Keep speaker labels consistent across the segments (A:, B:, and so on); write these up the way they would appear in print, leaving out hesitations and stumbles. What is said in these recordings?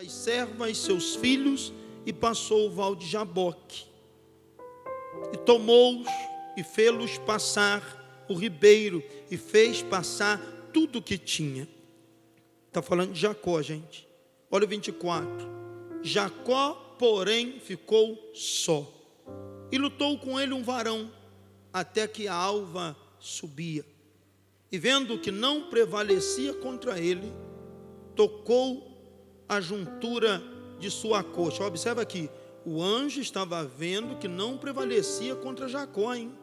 A: suas servas, seus filhos, e passou o val de Jaboque. E tomou-os e fê-los passar o ribeiro, e fez passar tudo o que tinha. Está falando de Jacó, gente. Olha o 24. Jacó, porém, ficou só, e lutou com ele um varão, até que a alva subia. E vendo que não prevalecia contra ele, tocou a juntura de sua coxa. Observa aqui, o anjo estava vendo que não prevalecia contra Jacó, hein?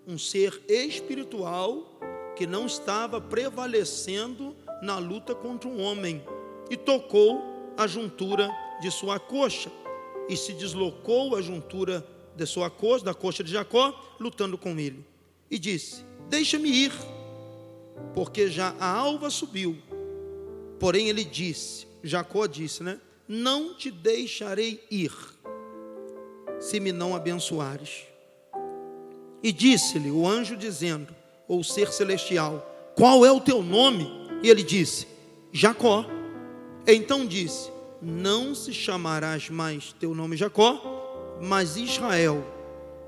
A: Um ser espiritual que não estava prevalecendo na luta contra um homem, e tocou a juntura de sua coxa, e se deslocou a juntura de sua coxa, da coxa de Jacó, lutando com ele, e disse: deixa-me ir, porque já a alva subiu. Porém ele disse, Jacó disse, não te deixarei ir, se me não abençoares. E disse-lhe o anjo dizendo, ou ser celestial, qual é o teu nome? E ele disse, Jacó. Então disse, não se chamarás mais teu nome Jacó, mas Israel,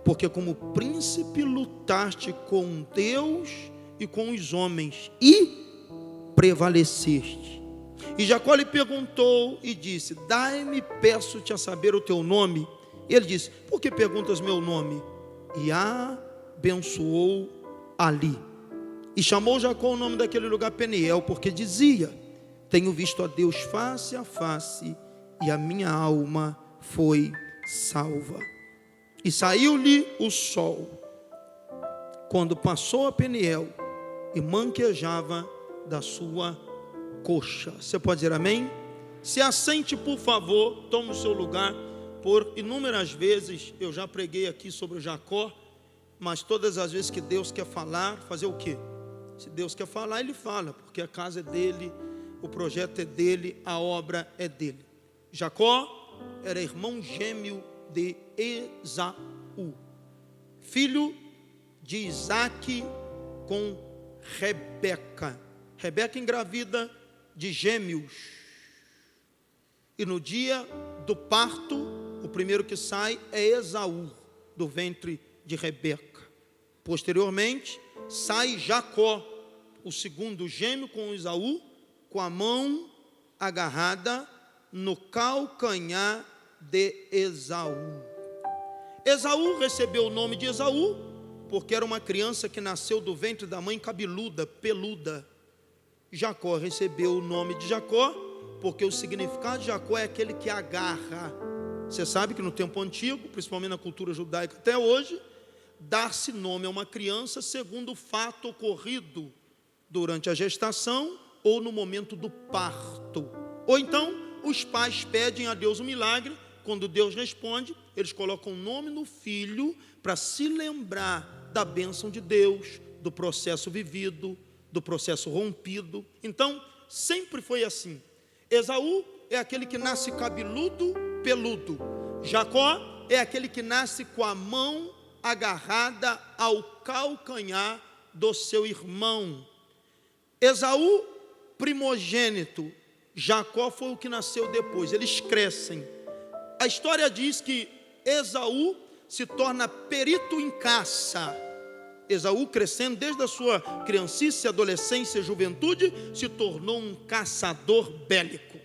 A: porque como príncipe lutaste com Deus e com os homens, e prevaleceste. E Jacó lhe perguntou e disse, dai-me, peço-te a saber o teu nome. E ele disse, por que perguntas meu nome? E abençoou ali. E chamou Jacó o nome daquele lugar Peniel, porque dizia, tenho visto a Deus face a face, e a minha alma foi salva. E saiu-lhe o sol, quando passou a Peniel, e manquejava da sua coxa. Você pode dizer amém? Se assente, por favor, tome o seu lugar. Por inúmeras vezes eu já preguei aqui sobre Jacó, mas todas as vezes que Deus quer falar, fazer o quê? Se Deus quer falar, Ele fala, porque a casa é dele, o projeto é dele, a obra é dele. Jacó era irmão gêmeo de Esaú, filho de Isaque com Rebeca. Rebeca engravida de gêmeos, e no dia do parto, o primeiro que sai é Esaú, do ventre de Rebeca. Posteriormente, sai Jacó, o segundo gêmeo com Esaú, com a mão agarrada no calcanhar de Esaú. Esaú recebeu o nome de Esaú, porque era uma criança que nasceu do ventre da mãe cabeluda, peluda. Jacó recebeu o nome de Jacó, porque o significado de Jacó é aquele que agarra. Você sabe que no tempo antigo, principalmente na cultura judaica até hoje, dar-se nome a uma criança segundo o fato ocorrido durante a gestação ou no momento do parto. Ou então, os pais pedem a Deus um milagre, quando Deus responde, eles colocam o nome no filho para se lembrar da bênção de Deus, do processo vivido, do processo rompido. Então, sempre foi assim. Esaú é aquele que nasce cabeludo, peludo. Jacó é aquele que nasce com a mão agarrada ao calcanhar do seu irmão. Esaú, primogênito. Jacó foi o que nasceu depois. Eles crescem. A história diz que Esaú se torna perito em caça. Esaú, crescendo desde a sua criancice, adolescência e juventude, se tornou um caçador bélico,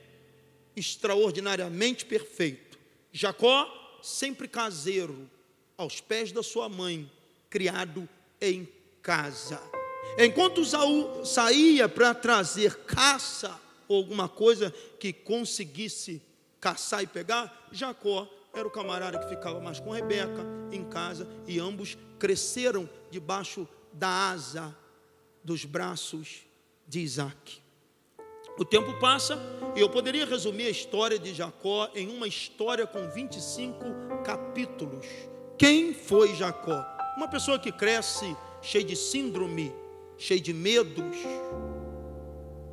A: extraordinariamente perfeito. Jacó, sempre caseiro, aos pés da sua mãe, criado em casa. Enquanto Esaú saía para trazer caça, ou alguma coisa que conseguisse caçar e pegar, Jacó era o camarada que ficava mais com Rebeca em casa, e ambos cresceram debaixo da asa dos braços de Isaque. O tempo passa e eu poderia resumir a história de Jacó em uma história com 25 capítulos. Quem foi Jacó? Uma pessoa que cresce cheia de síndrome, cheia de medos,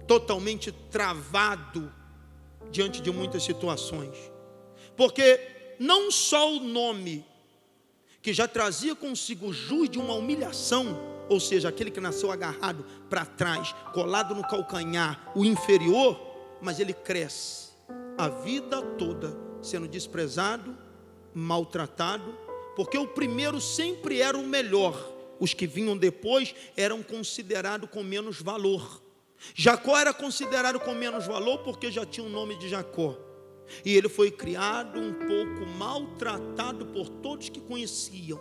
A: totalmente travado diante de muitas situações. Porque não só o nome, que já trazia consigo o jus de uma humilhação, ou seja, aquele que nasceu agarrado para trás, colado no calcanhar, o inferior, mas ele cresce a vida toda sendo desprezado, maltratado, porque o primeiro sempre era o melhor, os que vinham depois eram considerados com menos valor. Jacó era considerado com menos valor porque já tinha o nome de Jacó, e ele foi criado um pouco maltratado por todos que conheciam.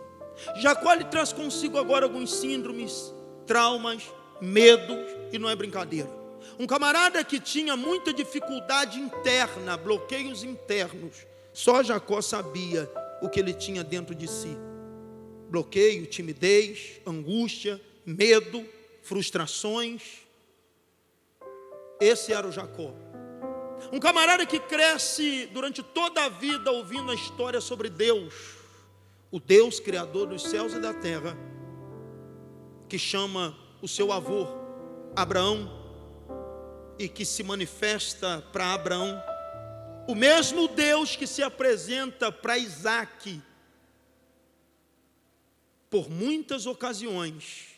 A: Jacó lhe traz consigo agora alguns síndromes, traumas, medos, e não é brincadeira. Um camarada que tinha muita dificuldade interna, bloqueios internos, só Jacó sabia o que ele tinha dentro de si: bloqueio, timidez, angústia, medo, frustrações. Esse era o Jacó. Um camarada que cresce durante toda a vida ouvindo a história sobre Deus, o Deus criador dos céus e da terra, que chama o seu avô Abraão e que se manifesta para Abraão, o mesmo Deus que se apresenta para Isaac por muitas ocasiões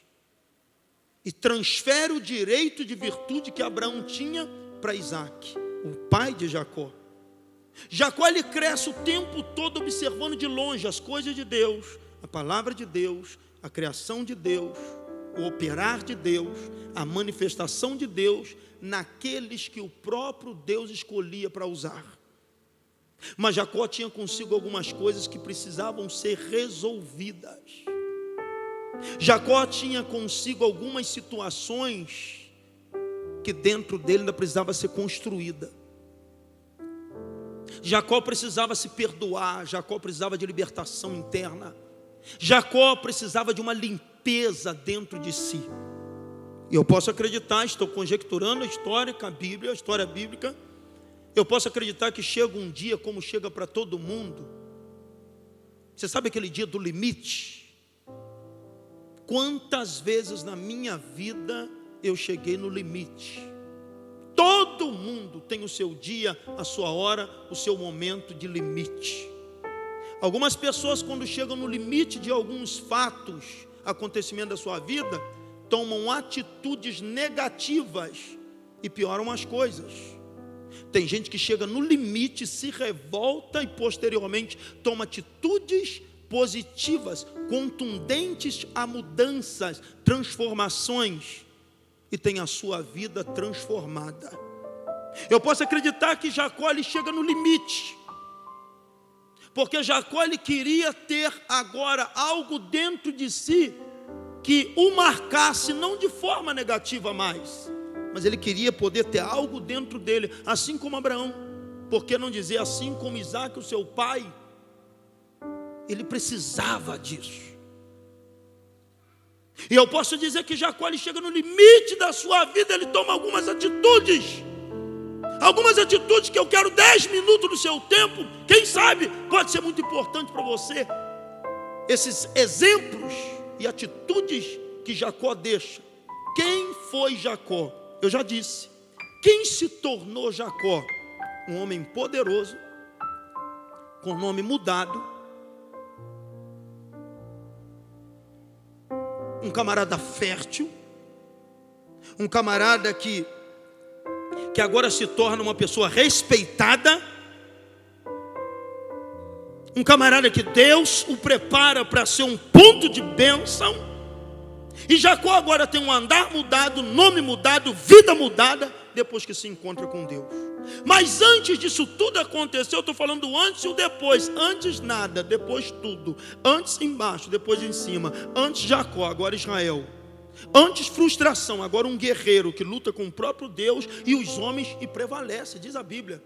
A: e transfere o direito de virtude que Abraão tinha para Isaac, o pai de Jacó. Jacó, ele cresce o tempo todo observando de longe as coisas de Deus, a palavra de Deus, a criação de Deus, o operar de Deus, a manifestação de Deus naqueles que o próprio Deus escolhia para usar. Mas Jacó tinha consigo algumas coisas que precisavam ser resolvidas. Jacó tinha consigo algumas situações que dentro dele ainda precisava ser construída. Jacó precisava se perdoar, Jacó precisava de libertação interna, Jacó precisava de uma limpeza dentro de si. E eu posso acreditar, estou conjecturando a história bíblica, eu posso acreditar que chega um dia, como chega para todo mundo. Você sabe aquele dia do limite? Quantas vezes na minha vida eu cheguei no limite? Todo mundo tem o seu dia, a sua hora, o seu momento de limite. Algumas pessoas, quando chegam no limite de alguns fatos, acontecimentos da sua vida, tomam atitudes negativas e pioram as coisas. Tem gente que chega no limite, se revolta e posteriormente toma atitudes positivas, contundentes a mudanças, transformações, e tem a sua vida transformada. Eu posso acreditar que Jacó, ele chega no limite, porque Jacó, ele queria ter agora algo dentro de si que o marcasse, não de forma negativa mais, mas ele queria poder ter algo dentro dele, assim como Abraão. Por que não dizer assim como Isaac, o seu pai? Ele precisava disso. E eu posso dizer que Jacó, ele chega no limite da sua vida, ele toma algumas atitudes que eu quero 10 minutos do seu tempo, quem sabe pode ser muito importante para você. Esses exemplos e atitudes que Jacó deixa. Quem foi Jacó? Eu já disse. Quem se tornou Jacó? Um homem poderoso, com nome mudado, um camarada fértil, um camarada que agora se torna uma pessoa respeitada, um camarada que Deus o prepara para ser um ponto de bênção. E Jacó agora tem um andar mudado, nome mudado, vida mudada, depois que se encontra com Deus. Mas antes disso tudo acontecer, eu estou falando antes e o depois. Antes nada, depois tudo. Antes embaixo, depois em cima. Antes Jacó, agora Israel. Antes frustração, agora um guerreiro que luta com o próprio Deus e os homens e prevalece, diz a Bíblia.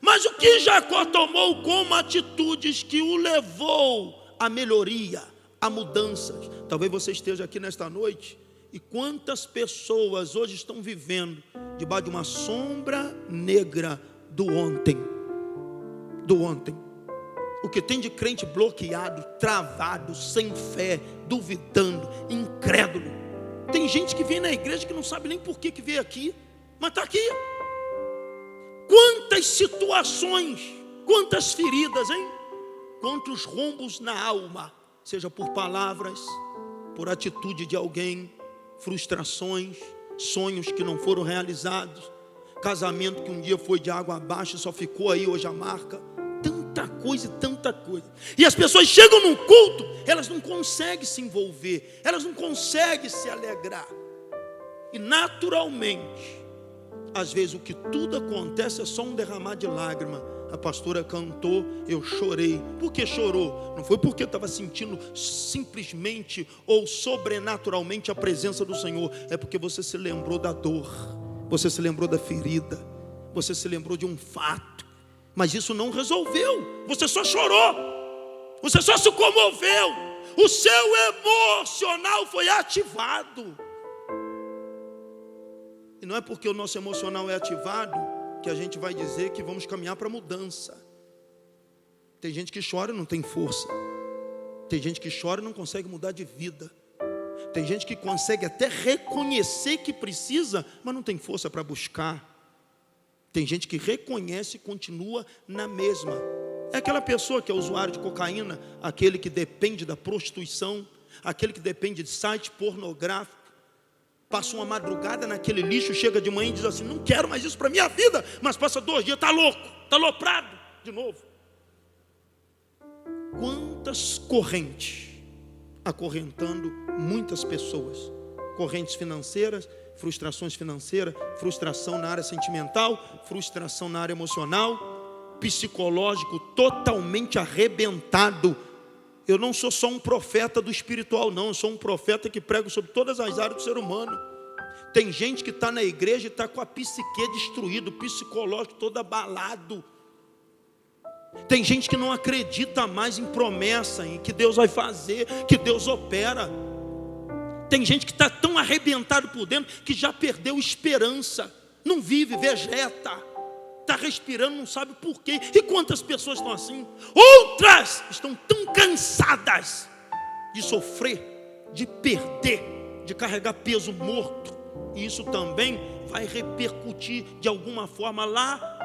A: Mas o que Jacó tomou como atitudes que o levou à melhoria, a mudanças? Talvez você esteja aqui nesta noite, e quantas pessoas hoje estão vivendo debaixo de uma sombra negra do ontem. O que tem de crente bloqueado, travado, sem fé, duvidando, incrédulo. Tem gente que vem na igreja que não sabe nem por que veio aqui, mas está aqui. Quantas situações, quantas feridas, hein? Quantos rombos na alma, seja por palavras, por atitude de alguém, frustrações, sonhos que não foram realizados, casamento que um dia foi de água abaixo e só ficou aí hoje a marca. Tanta coisa e tanta coisa. E as pessoas chegam num culto, elas não conseguem se envolver, elas não conseguem se alegrar. E naturalmente, às vezes o que tudo acontece é só um derramar de lágrima. A pastora cantou, eu chorei. Por que chorou? Não foi porque estava sentindo simplesmente ou sobrenaturalmente a presença do Senhor. É porque você se lembrou da dor, você se lembrou da ferida, você se lembrou de um fato. Mas isso não resolveu. Você só chorou, você só se comoveu. O seu emocional foi ativado. E não é porque o nosso emocional é ativado que a gente vai dizer que vamos caminhar para mudança. Tem gente que chora e não tem força. Tem gente que chora e não consegue mudar de vida. Tem gente que consegue até reconhecer que precisa, mas não tem força para buscar. Tem gente que reconhece e continua na mesma. É aquela pessoa que é usuário de cocaína, aquele que depende da prostituição, aquele que depende de site pornográfico. Passa uma madrugada naquele lixo, chega de manhã e diz assim, não quero mais isso para a minha vida. Mas passa 2 dias, está louco, está aloprado de novo. Quantas correntes acorrentando muitas pessoas. Correntes financeiras, frustrações financeiras, frustração na área sentimental, frustração na área emocional, psicológico totalmente arrebentado. Eu não sou só um profeta do espiritual, não. Eu sou um profeta que prego sobre todas as áreas do ser humano. Tem gente que está na igreja e está com a psique destruída, o psicológico todo abalado. Tem gente que não acredita mais em promessa, em que Deus vai fazer, que Deus opera. Tem gente que está tão arrebentado por dentro que já perdeu esperança. Não vive, vegeta. Está respirando, não sabe por quê. E quantas pessoas estão assim? Outras estão tão cansadas de sofrer, de perder, de carregar peso morto. E isso também vai repercutir de alguma forma lá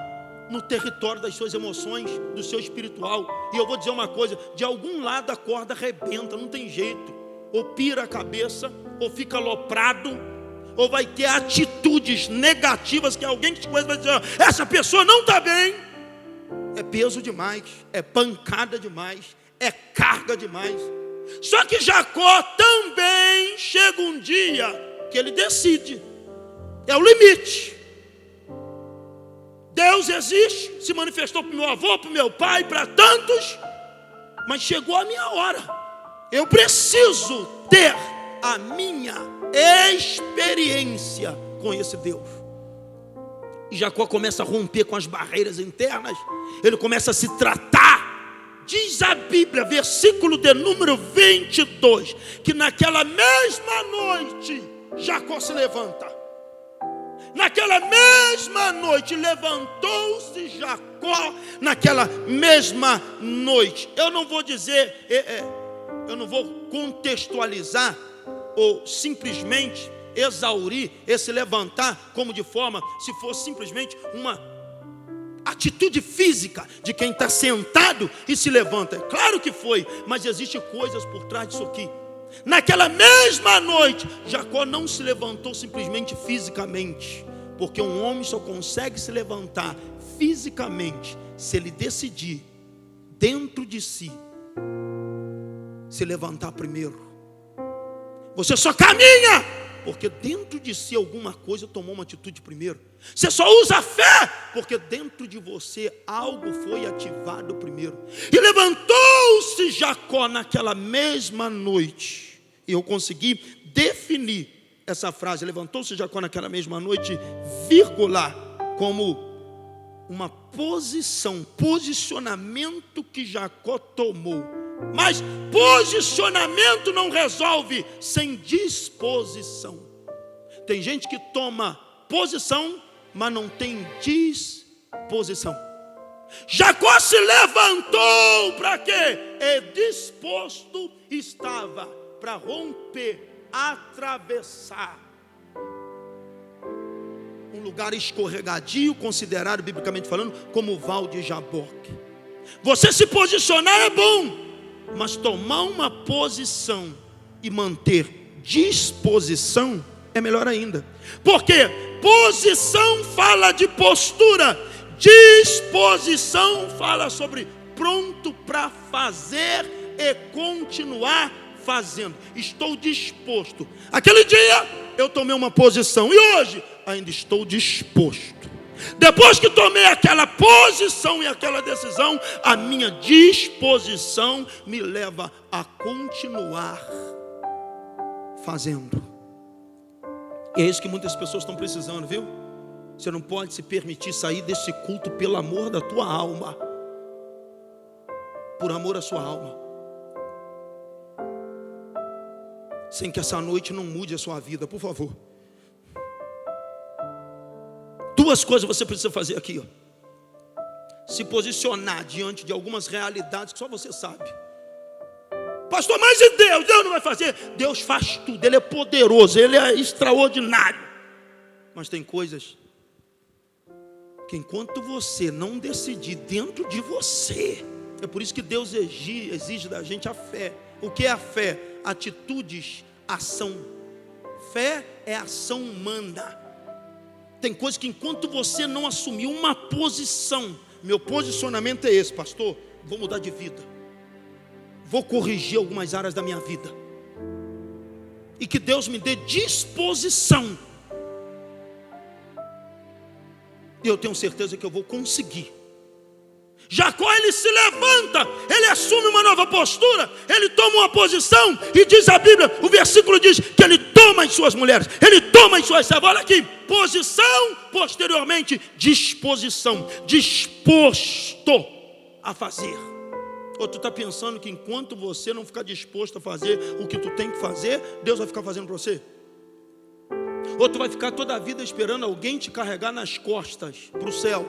A: no território das suas emoções, do seu espiritual. E eu vou dizer uma coisa, de algum lado a corda arrebenta, não tem jeito. Ou pira a cabeça, ou fica aloprado, ou vai ter atitudes negativas que alguém que te conhece vai dizer, essa pessoa não está bem. É peso demais, é pancada demais, é carga demais. Só que Jacó também chega um dia que ele decide, é o limite. Deus existe, se manifestou para o meu avô, para o meu pai, para tantos, mas chegou a minha hora. Eu preciso ter a minha experiência com esse Deus. E Jacó começa a romper com as barreiras internas. Ele começa a se tratar. Diz a Bíblia, versículo de número 22, que naquela mesma noite Jacó se levanta. Naquela mesma noite levantou-se Jacó. Naquela mesma noite. Eu não vou dizer, eu não vou contextualizar ou simplesmente exaurir esse levantar como de forma, se fosse simplesmente uma atitude física de quem está sentado e se levanta. É claro que foi, mas existem coisas por trás disso aqui. Naquela mesma noite, Jacó não se levantou simplesmente fisicamente, porque um homem só consegue se levantar fisicamente se ele decidir dentro de si se levantar primeiro. Você só caminha porque dentro de si alguma coisa tomou uma atitude primeiro. Você só usa a fé porque dentro de você algo foi ativado primeiro. E levantou-se Jacó naquela mesma noite. E eu consegui definir essa frase, levantou-se Jacó naquela mesma noite, vírgula, como uma posição, posicionamento que Jacó tomou. Mas posicionamento não resolve sem disposição. Tem gente que toma posição, mas não tem disposição. Jacó se levantou para quê? E disposto estava para romper, atravessar um lugar escorregadio, considerado biblicamente falando como o Val de Jaboque. Você se posicionar é bom, mas tomar uma posição e manter disposição é melhor ainda. Porque posição fala de postura, disposição fala sobre pronto para fazer e continuar fazendo. Estou disposto. Aquele dia eu tomei uma posição e hoje ainda estou disposto. Depois que tomei aquela posição e aquela decisão, a minha disposição me leva a continuar fazendo. E é isso que muitas pessoas estão precisando, viu? Você não pode se permitir sair desse culto pelo amor da tua alma, por amor à sua alma, sem que essa noite não mude a sua vida, por favor. Duas coisas você precisa fazer aqui, ó. Se posicionar diante de algumas realidades que só você sabe. Pastor, mas e Deus? Deus não vai fazer? Deus faz tudo, Ele é poderoso, Ele é extraordinário. Mas tem coisas que enquanto você não decidir dentro de você, é por isso que Deus exige da gente a fé. O que é a fé? Atitudes, ação. Fé é ação humana. Tem coisas que enquanto você não assumir uma posição, meu posicionamento é esse, pastor, vou mudar de vida, vou corrigir algumas áreas da minha vida, e que Deus me dê disposição, e eu tenho certeza que eu vou conseguir. Jacó, ele se levanta, ele assume uma nova postura, ele toma uma posição, e diz a Bíblia, o versículo diz que ele toma as suas mulheres, ele toma as suas servas. Olha aqui, posição, posteriormente disposição, disposto a fazer. Ou tu está pensando que enquanto você não ficar disposto a fazer o que tu tem que fazer, Deus vai ficar fazendo para você? Ou tu vai ficar toda a vida esperando alguém te carregar nas costas para o céu?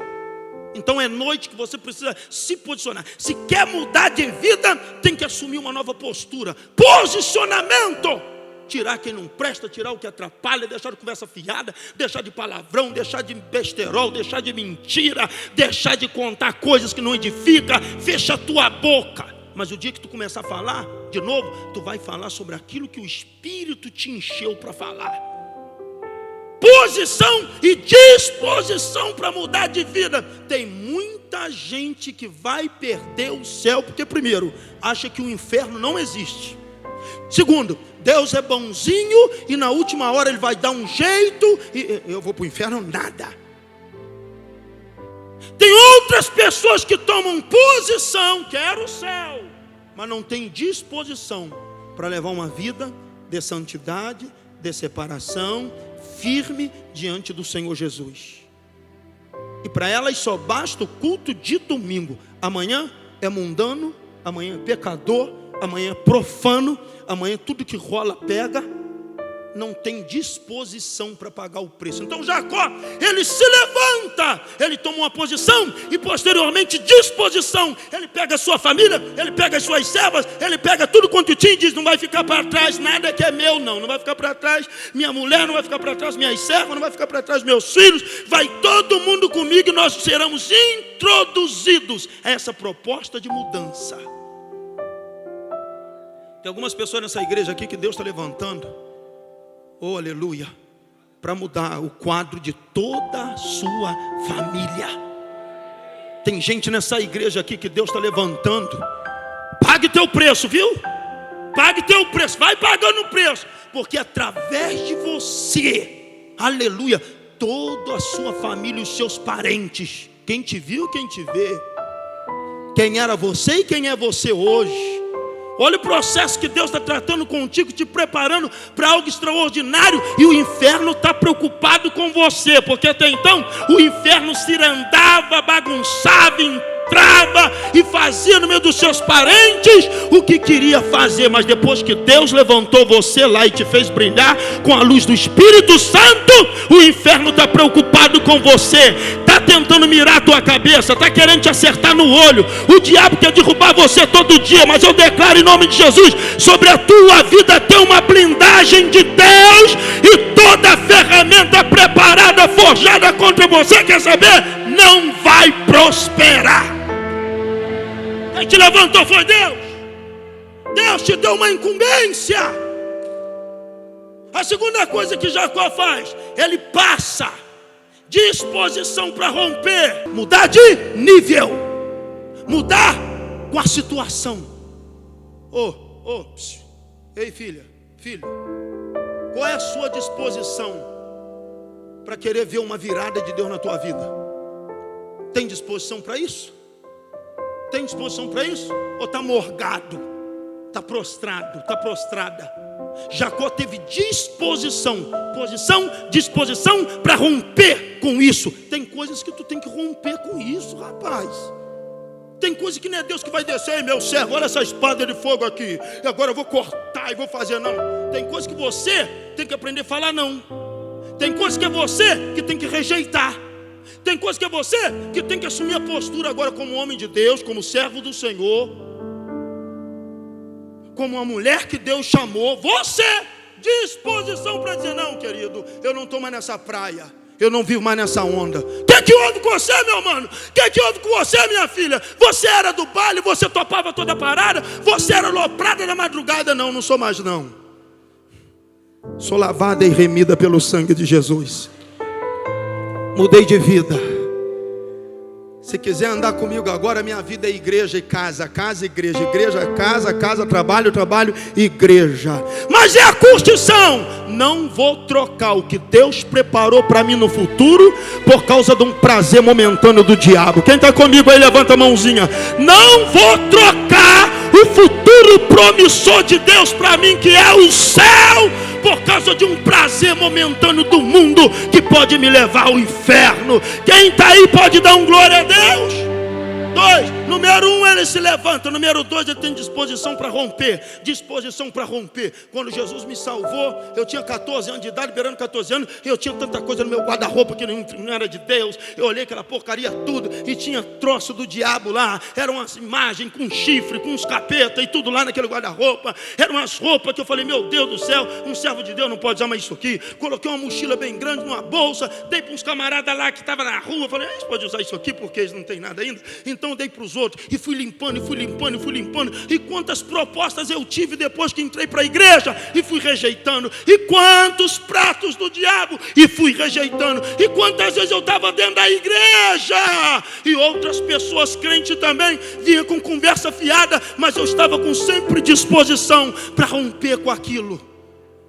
A: Então é noite que você precisa se posicionar. Se quer mudar de vida, tem que assumir uma nova postura. Posicionamento. Tirar quem não presta, tirar o que atrapalha, deixar de conversa fiada, deixar de palavrão, deixar de besterol, deixar de mentira, deixar de contar coisas que não edificam. Fecha a tua boca. Mas o dia que tu começar a falar de novo, tu vai falar sobre aquilo que o Espírito te encheu para falar. Posição e disposição para mudar de vida. Tem muita gente que vai perder o céu, porque primeiro, acha que o inferno não existe. Segundo, Deus é bonzinho e na última hora Ele vai dar um jeito e eu vou para o inferno nada. Tem outras pessoas que tomam posição, quero o céu, mas não tem disposição para levar uma vida de santidade, de separação, firme diante do Senhor Jesus. E para elas só basta o culto de domingo. Amanhã é mundano, amanhã é pecador, amanhã é profano, amanhã tudo que rola pega. Não tem disposição para pagar o preço. Então Jacó, ele se levanta, ele toma uma posição e posteriormente disposição. Ele pega a sua família, ele pega as suas servas, ele pega tudo quanto tinha e diz: não vai ficar para trás nada que é meu, não vai ficar para trás minha mulher, não vai ficar para trás minhas servas, não vai ficar para trás meus filhos, vai todo mundo comigo e nós seremos introduzidos a essa proposta de mudança. Tem algumas pessoas nessa igreja aqui que Deus está levantando, oh aleluia, para mudar o quadro de toda a sua família. Tem gente nessa igreja aqui que Deus está levantando. Pague teu preço, viu? Pague teu preço, vai pagando o preço, porque através de você, aleluia, toda a sua família e os seus parentes, quem te viu, quem te vê, quem era você e quem é você hoje. Olha o processo que Deus está tratando contigo, te preparando para algo extraordinário. E o inferno está preocupado com você, porque até então o inferno cirandava, bagunçava, entrava e fazia no meio dos seus parentes o que queria fazer. Mas depois que Deus levantou você lá e te fez brilhar com a luz do Espírito Santo, o inferno está preocupado com você, está tentando mirar a tua cabeça, está querendo te acertar no olho. O diabo quer derrubar você todo dia, mas eu declaro em nome de Jesus, sobre a tua vida tem uma blindagem de Deus, e toda ferramenta preparada, forjada contra você, quer saber? Não vai prosperar. Quem te levantou foi Deus. Deus te deu uma incumbência. A segunda coisa que Jacó faz, ele passa disposição para romper, mudar de nível, mudar com a situação. Ei filho, qual é a sua disposição para querer ver uma virada de Deus na tua vida? Tem disposição para isso? Tem disposição para isso? Ou está morgado, está prostrado, está prostrada? Jacó teve disposição para romper com isso. Tem coisas que tu tem que romper com isso, rapaz. Tem coisa que não é Deus que vai descer, meu servo, olha essa espada de fogo aqui, e agora eu vou cortar e vou fazer, não. Tem coisa que você tem que aprender a falar não. Tem coisa que é você que tem que rejeitar. Tem coisa que é você que tem que assumir a postura agora como homem de Deus, como servo do Senhor, como uma mulher que Deus chamou. Você, disposição para dizer, não querido, eu não estou mais nessa praia, eu não vivo mais nessa onda. O que houve com você, meu mano? O que houve com você, minha filha? Você era do baile, você topava toda a parada, você era aloprada na madrugada. Não sou mais não. Sou lavada e remida pelo sangue de Jesus. Mudei de vida. Se quiser andar comigo agora, minha vida é igreja e casa, casa, igreja, igreja, casa, casa, trabalho, trabalho, igreja. Mas é a curtição. Não vou trocar o que Deus preparou para mim no futuro por causa de um prazer momentâneo do diabo. Quem está comigo aí, levanta a mãozinha. Não vou trocar o futuro promissor de Deus para mim, que é o céu, por causa de um prazer momentâneo do mundo que pode me levar ao inferno. Quem está aí pode dar um glória a Deus. 2, número 1, ele se levanta. Número 2, ele tem disposição para romper. Disposição para romper. Quando Jesus me salvou, eu tinha 14 anos de idade, liberando 14 anos, e eu tinha tanta coisa no meu guarda-roupa que não era de Deus. Eu olhei aquela porcaria tudo, e tinha troço do diabo lá. Eram umas imagens com chifre, com uns capeta e tudo lá naquele guarda-roupa. Eram umas roupas que eu falei, meu Deus do céu, um servo de Deus não pode usar mais isso aqui. Coloquei uma mochila bem grande numa bolsa, dei para uns camaradas lá que estavam na rua. Falei, eles podem usar isso aqui porque eles não têm nada ainda. Então eu dei para os outros, e fui limpando, e quantas propostas eu tive depois que entrei para a igreja, e fui rejeitando, e quantos pratos do diabo, e fui rejeitando, e quantas vezes eu estava dentro da igreja, e outras pessoas crentes também, vinham com conversa fiada, mas eu estava com sempre disposição para romper com aquilo,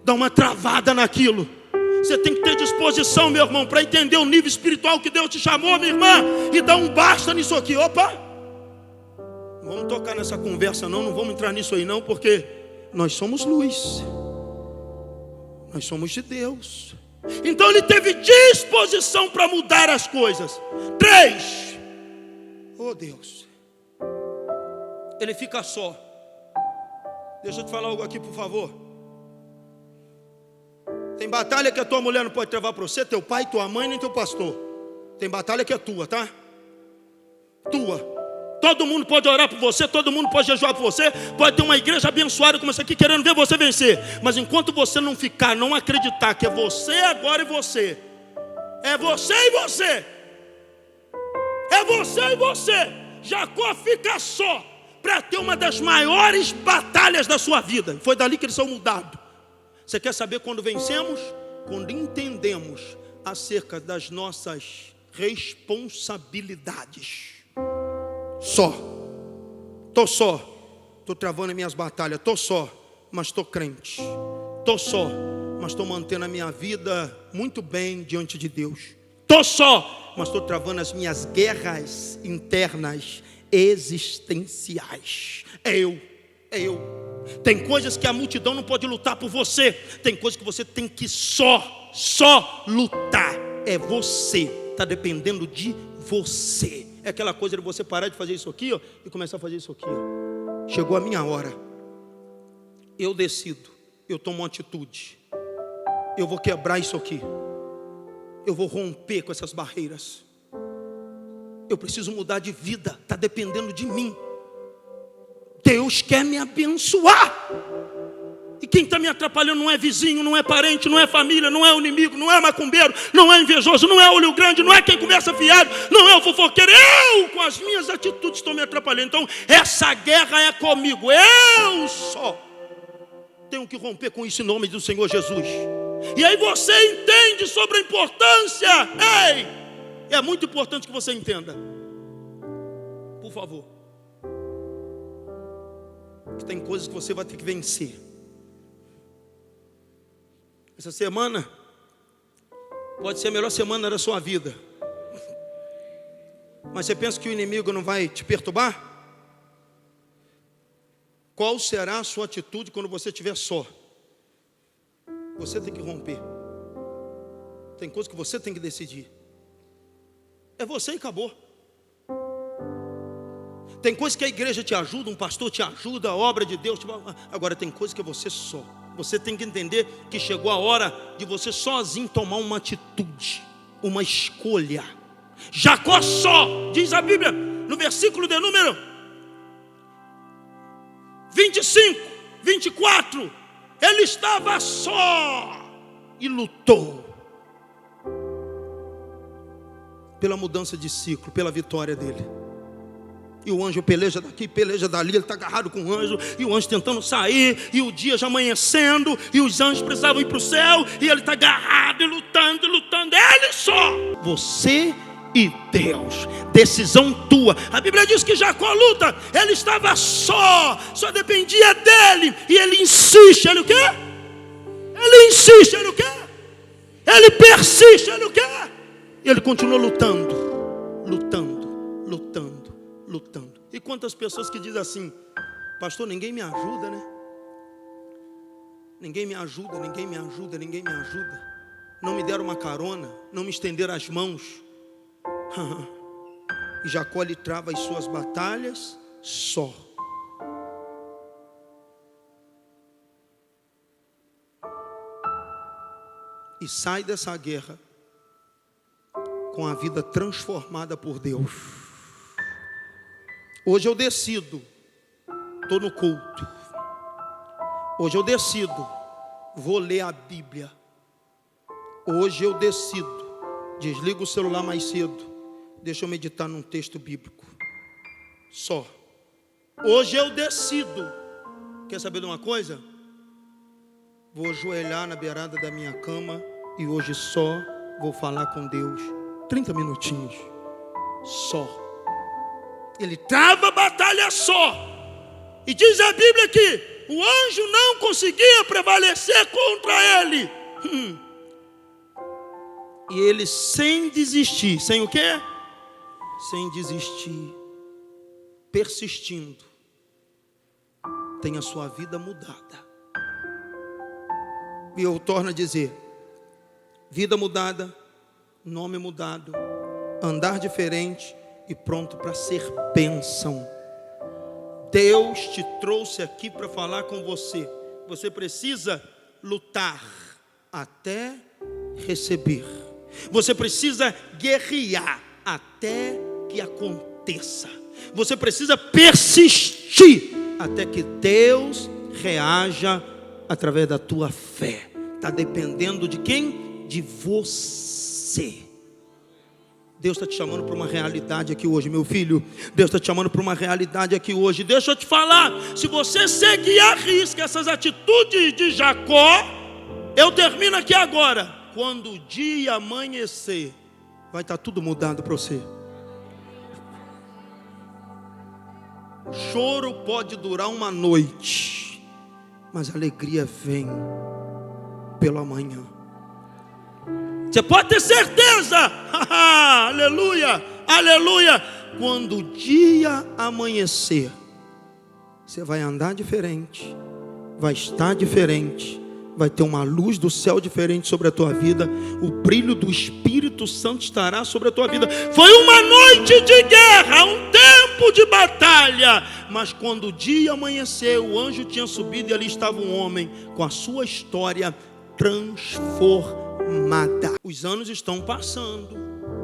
A: dar uma travada naquilo. Você tem que ter disposição, meu irmão, para entender o nível espiritual que Deus te chamou, minha irmã, e dar um basta nisso aqui. Opa! Não vamos tocar nessa conversa não vamos entrar nisso aí não, porque nós somos luz. Nós somos de Deus. Então ele teve disposição para mudar as coisas. 3. Oh Deus. Ele fica só. Deixa eu te falar algo aqui, por favor. Tem batalha que a tua mulher não pode travar para você, teu pai, tua mãe, nem teu pastor. Tem batalha que é tua, tá? Tua. Todo mundo pode orar por você, todo mundo pode jejuar por você, pode ter uma igreja abençoada como essa aqui, querendo ver você vencer. Mas enquanto você não ficar, não acreditar que é você agora e você, é você e você, é você e você, Jacó fica só para ter uma das maiores batalhas da sua vida. Foi dali que eles são mudados. Você quer saber quando vencemos? Quando entendemos acerca das nossas responsabilidades. Estou travando as minhas batalhas, estou só, mas estou crente. Estou só, mas estou mantendo a minha vida muito bem diante de Deus. Estou só, mas estou travando as minhas guerras internas existenciais. É eu. Tem coisas que a multidão não pode lutar por você. Tem coisas que você tem que só lutar. É você, está dependendo de você. É aquela coisa de você parar de fazer isso aqui, ó, e começar a fazer isso aqui, ó. Chegou a minha hora. Eu decido, eu tomo uma atitude. Eu vou quebrar isso aqui. Eu vou romper com essas barreiras. Eu preciso mudar de vida, está dependendo de mim. Deus quer me abençoar. E quem está me atrapalhando não é vizinho, não é parente, não é família, não é o inimigo, não é macumbeiro, não é invejoso, não é olho grande, não é quem começa fiado, não é o fofoqueiro. Eu, com as minhas atitudes, estou me atrapalhando. Então, essa guerra é comigo. Eu só tenho que romper com isso em nome do Senhor Jesus. E aí você entende sobre a importância. Ei, é muito importante que você entenda. Por favor. Que tem coisas que você vai ter que vencer. Essa semana pode ser a melhor semana da sua vida. Mas você pensa que o inimigo não vai te perturbar? Qual será a sua atitude quando você estiver só? Você tem que romper. Tem coisas que você tem que decidir. É você e acabou. Tem coisas que a igreja te ajuda, um pastor te ajuda, a obra de Deus. Agora tem coisas que é você só. Você tem que entender que chegou a hora de você sozinho tomar uma atitude, uma escolha. Jacó só, diz a Bíblia, no versículo de número 25, 24, ele estava só e lutou pela mudança de ciclo, pela vitória dele. E o anjo peleja daqui, peleja dali, ele está agarrado com o anjo, e o anjo tentando sair, e o dia já amanhecendo, e os anjos precisavam ir para o céu, e ele está agarrado e lutando, ele só. Você e Deus, decisão tua. A Bíblia diz que Jacó luta, ele estava só dependia dele, e ele insiste, ele o quê? Ele insiste, ele o quê? Ele persiste, ele o quê? E ele continua lutando. E quantas pessoas que dizem assim: pastor, ninguém me ajuda, né? Ninguém me ajuda. Não me deram uma carona, não me estenderam as mãos. E Jacó lhe trava as suas batalhas só. E sai dessa guerra com a vida transformada por Deus. Hoje eu decido, estou no culto. Hoje eu decido, vou ler a Bíblia. Hoje eu decido, desligo o celular mais cedo, deixa eu meditar num texto bíblico. Só. Hoje eu decido. Quer saber de uma coisa? Vou ajoelhar na beirada da minha cama e hoje só vou falar com Deus 30 minutinhos. Só. Ele trava a batalha só. E diz a Bíblia que o anjo não conseguia prevalecer contra ele. E ele sem desistir. Sem o quê? Sem desistir. Persistindo. Tem a sua vida mudada. E eu torno a dizer: vida mudada, nome mudado, andar diferente e pronto para ser bênção. Deus te trouxe aqui para falar com você. Você precisa lutar até receber. Você precisa guerrear até que aconteça. Você precisa persistir até que Deus reaja através da tua fé. Está dependendo de quem? De você. Deus está te chamando para uma realidade aqui hoje, meu filho. Deus está te chamando para uma realidade aqui hoje. Deixa eu te falar, se você seguir à risca essas atitudes de Jacó, eu termino aqui agora. Quando o dia amanhecer, vai estar tudo mudado para você. Choro pode durar uma noite, mas a alegria vem pela manhã. Você pode ter certeza. Aleluia, aleluia. Quando o dia amanhecer, você vai andar diferente, vai estar diferente, vai ter uma luz do céu diferente sobre a tua vida. O brilho do Espírito Santo estará sobre a tua vida. Foi uma noite de guerra, um tempo de batalha, mas quando o dia amanheceu, o anjo tinha subido e ali estava um homem com a sua história transformada. Os anos estão passando,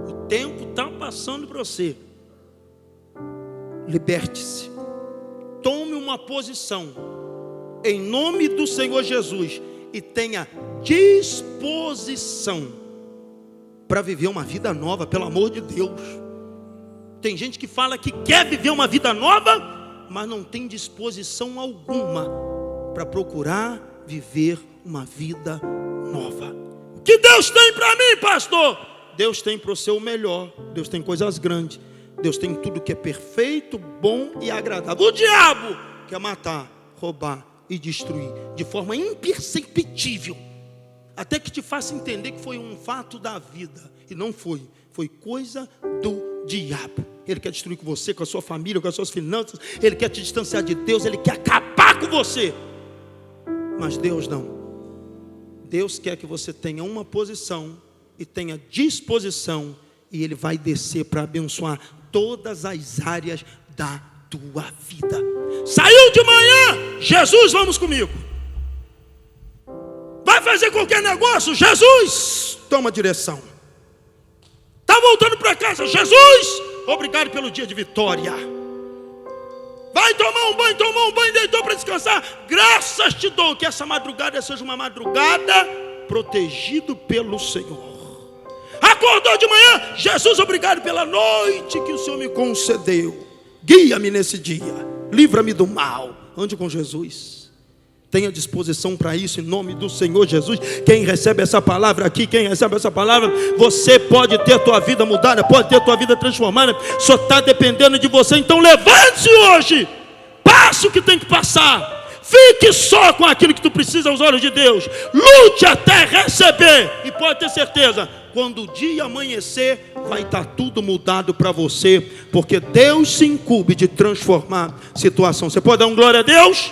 A: o tempo está passando para você. Liberte-se, tome uma posição em nome do Senhor Jesus e tenha disposição para viver uma vida nova, pelo amor de Deus. Tem gente que fala que quer viver uma vida nova, mas não tem disposição alguma para procurar viver uma vida nova. O que Deus tem para mim, pastor? Deus tem para o seu o melhor. Deus tem coisas grandes. Deus tem tudo que é perfeito, bom e agradável. O diabo quer matar, roubar e destruir de forma imperceptível, até que te faça entender que foi um fato da vida. E não foi. Foi coisa do diabo. Ele quer destruir com você, com a sua família, com as suas finanças. Ele quer te distanciar de Deus. Ele quer acabar com você. Mas Deus não. Deus quer que você tenha uma posição e tenha disposição, e Ele vai descer para abençoar todas as áreas da tua vida. Saiu de manhã, Jesus, vamos comigo. Vai fazer qualquer negócio, Jesus, toma direção. Está voltando para casa, Jesus, obrigado pelo dia de vitória. Vai tomar um banho, deitou para descansar. Graças te dou, que essa madrugada seja uma madrugada protegido pelo Senhor. Acordou de manhã, Jesus, obrigado pela noite que o Senhor me concedeu. Guia-me nesse dia, livra-me do mal. Ande com Jesus. Tenha disposição para isso em nome do Senhor Jesus. Quem recebe essa palavra aqui, quem recebe essa palavra, você pode ter a tua vida mudada, pode ter a tua vida transformada. Só está dependendo de você. Então levante-se hoje, passe o que tem que passar. Fique só com aquilo que tu precisa aos olhos de Deus. Lute até receber. E pode ter certeza, quando o dia amanhecer, vai estar tudo mudado para você, porque Deus se incumbe de transformar situação. Você pode dar um glória a Deus?